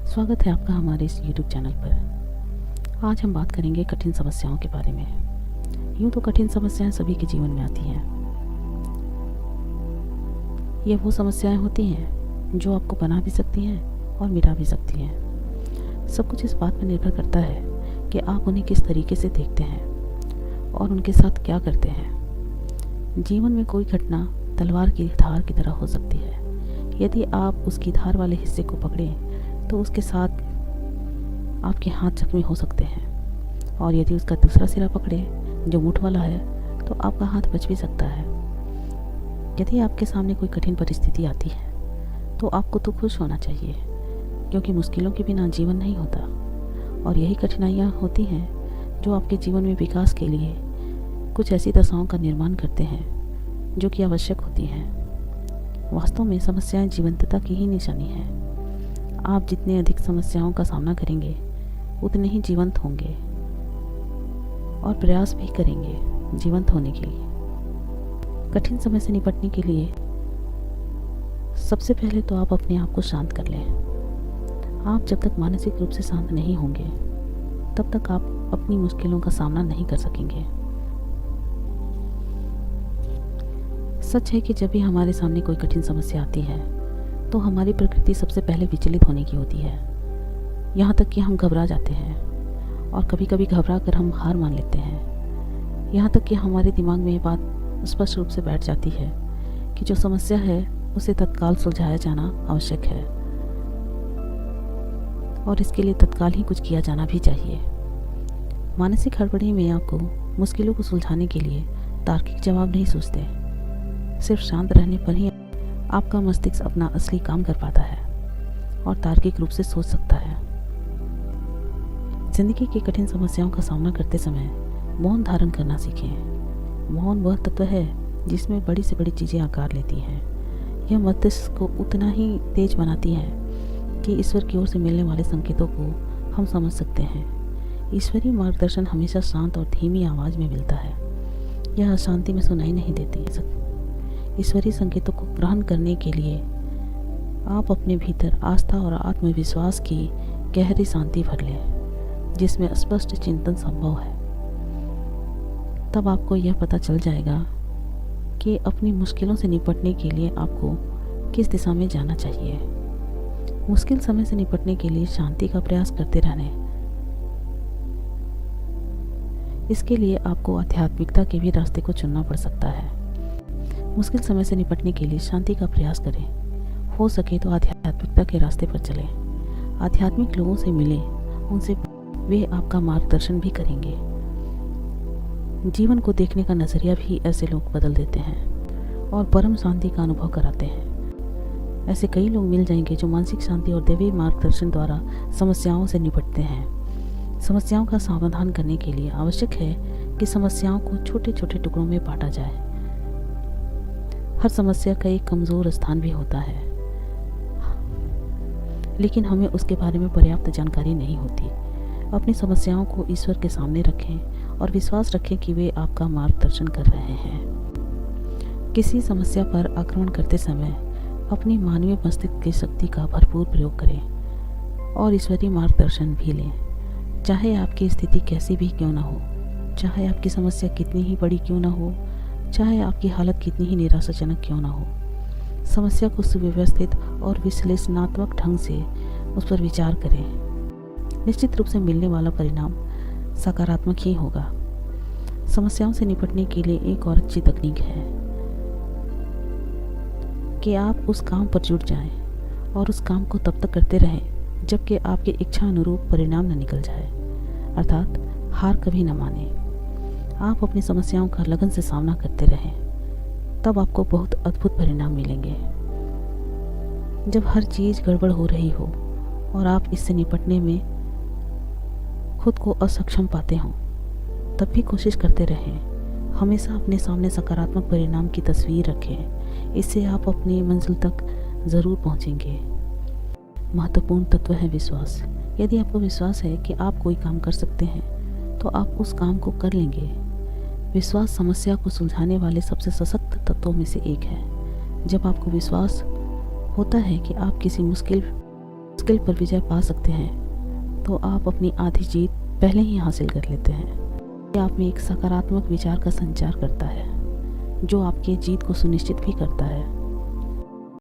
स्वागत है आपका हमारे इस YouTube चैनल पर। आज हम बात करेंगे कठिन समस्याओं के बारे में। यूँ तो कठिन समस्याएं सभी के जीवन में आती हैं। ये वो समस्याएं होती हैं जो आपको बना भी सकती हैं और मिटा भी सकती हैं। सब कुछ इस बात पर निर्भर करता है कि आप उन्हें किस तरीके से देखते हैं और उनके साथ क्या करते हैं। जीवन में कोई घटना तलवार की धार की तरह हो सकती है। यदि आप उसकी धार वाले हिस्से को पकड़ें तो उसके साथ आपके हाथ जख्मी हो सकते हैं, और यदि उसका दूसरा सिरा पकड़े जो मुठ वाला है तो आपका हाथ बच भी सकता है। यदि आपके सामने कोई कठिन परिस्थिति आती है तो आपको तो खुश होना चाहिए, क्योंकि मुश्किलों के बिना जीवन नहीं होता, और यही कठिनाइयाँ होती हैं जो आपके जीवन में विकास के लिए कुछ ऐसी दशाओं का निर्माण करते हैं जो कि आवश्यक होती हैं। वास्तव में समस्याएं जीवंतता की ही निशानी है। आप जितने अधिक समस्याओं का सामना करेंगे उतने ही जीवंत होंगे और प्रयास भी करेंगे जीवंत होने के लिए। कठिन समय से निपटने के लिए सबसे पहले तो आप अपने आप को शांत कर लें। आप जब तक मानसिक रूप से शांत नहीं होंगे तब तक आप अपनी मुश्किलों का सामना नहीं कर सकेंगे। सच है कि जब भी हमारे सामने कोई कठिन समस्या आती है तो हमारी प्रकृति सबसे पहले विचलित होने की होती है। यहाँ तक कि हम घबरा जाते हैं, और कभी कभी घबरा कर हम हार मान लेते हैं। यहाँ तक कि हमारे दिमाग में ये बात स्पष्ट रूप से बैठ जाती है कि जो समस्या है उसे तत्काल सुलझाया जाना आवश्यक है, और इसके लिए तत्काल ही कुछ किया जाना भी चाहिए। मानसिक हड़बड़ी में आपको मुश्किलों को सुलझाने के लिए तार्किक जवाब नहीं सोचते। सिर्फ शांत रहने पर ही आपका मस्तिष्क अपना असली काम कर पाता है और तार्किक रूप से सोच सकता है। जिंदगी की कठिन समस्याओं का सामना करते समय मौन धारण करना सीखें। मौन वह तत्व है जिसमें बड़ी से बड़ी चीज़ें आकार लेती हैं। यह मस्तिष्क को उतना ही तेज बनाती है कि ईश्वर की ओर से मिलने वाले संकेतों को हम समझ सकते हैं। ईश्वरीय मार्गदर्शन हमेशा शांत और धीमी आवाज़ में मिलता है। यह अशांति में सुनाई नहीं देती। ईश्वरीय संकेतों को ग्रहण करने के लिए आप अपने भीतर आस्था और आत्मविश्वास की गहरी शांति भर लें, जिसमें स्पष्ट चिंतन संभव है। तब आपको यह पता चल जाएगा कि अपनी मुश्किलों से निपटने के लिए आपको किस दिशा में जाना चाहिए। मुश्किल समय से निपटने के लिए शांति का प्रयास करते रहने। इसके लिए आपको आध्यात्मिकता के भी रास्ते को चुनना पड़ सकता है। मुश्किल समय से निपटने के लिए शांति का प्रयास करें। हो सके तो आध्यात्मिकता के रास्ते पर चलें। आध्यात्मिक लोगों से मिलें, उनसे वे आपका मार्गदर्शन भी करेंगे। जीवन को देखने का नज़रिया भी ऐसे लोग बदल देते हैं और परम शांति का अनुभव कराते हैं। ऐसे कई लोग मिल जाएंगे जो मानसिक शांति और दैवीय मार्गदर्शन द्वारा समस्याओं से निपटते हैं। समस्याओं का समाधान करने के लिए आवश्यक है कि समस्याओं को छोटे छोटे टुकड़ों में बांटा जाए। हर समस्या का एक कमज़ोर स्थान भी होता है, लेकिन हमें उसके बारे में पर्याप्त जानकारी नहीं होती। अपनी समस्याओं को ईश्वर के सामने रखें और विश्वास रखें कि वे आपका मार्गदर्शन कर रहे हैं। किसी समस्या पर आक्रमण करते समय अपनी मानवीय मस्तिष्क की शक्ति का भरपूर प्रयोग करें और ईश्वरीय मार्गदर्शन भी लें। चाहे आपकी स्थिति कैसी भी क्यों ना हो, चाहे आपकी समस्या कितनी ही बड़ी क्यों ना हो, चाहे आपकी हालत कितनी ही निराशाजनक क्यों ना हो, समस्या को सुव्यवस्थित और विश्लेषणात्मक ढंग से उस पर विचार करें। निश्चित रूप से मिलने वाला परिणाम सकारात्मक ही होगा। समस्याओं से निपटने के लिए एक और अच्छी तकनीक है कि आप उस काम पर जुट जाएं और उस काम को तब तक करते रहें जब कि आपकी इच्छा अनुरूप परिणाम न निकल जाए, अर्थात हार कभी न माने। आप अपनी समस्याओं का लगन से सामना करते रहें, तब आपको बहुत अद्भुत परिणाम मिलेंगे। जब हर चीज़ गड़बड़ हो रही हो और आप इससे निपटने में खुद को असक्षम पाते हों, तब भी कोशिश करते रहें। हमेशा अपने सामने सकारात्मक परिणाम की तस्वीर रखें। इससे आप अपनी मंजिल तक ज़रूर पहुंचेंगे। महत्वपूर्ण तत्व है विश्वास। यदि आपको विश्वास है कि आप कोई काम कर सकते हैं तो आप उस काम को कर लेंगे। विश्वास समस्या को सुलझाने वाले सबसे सशक्त तत्वों में से एक है। जब आपको विश्वास होता है कि आप किसी मुश्किल मुश्किल पर विजय पा सकते हैं तो आप अपनी आधी जीत पहले ही हासिल कर लेते हैं। ये आप में एक सकारात्मक विचार का संचार करता है जो आपके जीत को सुनिश्चित भी करता है।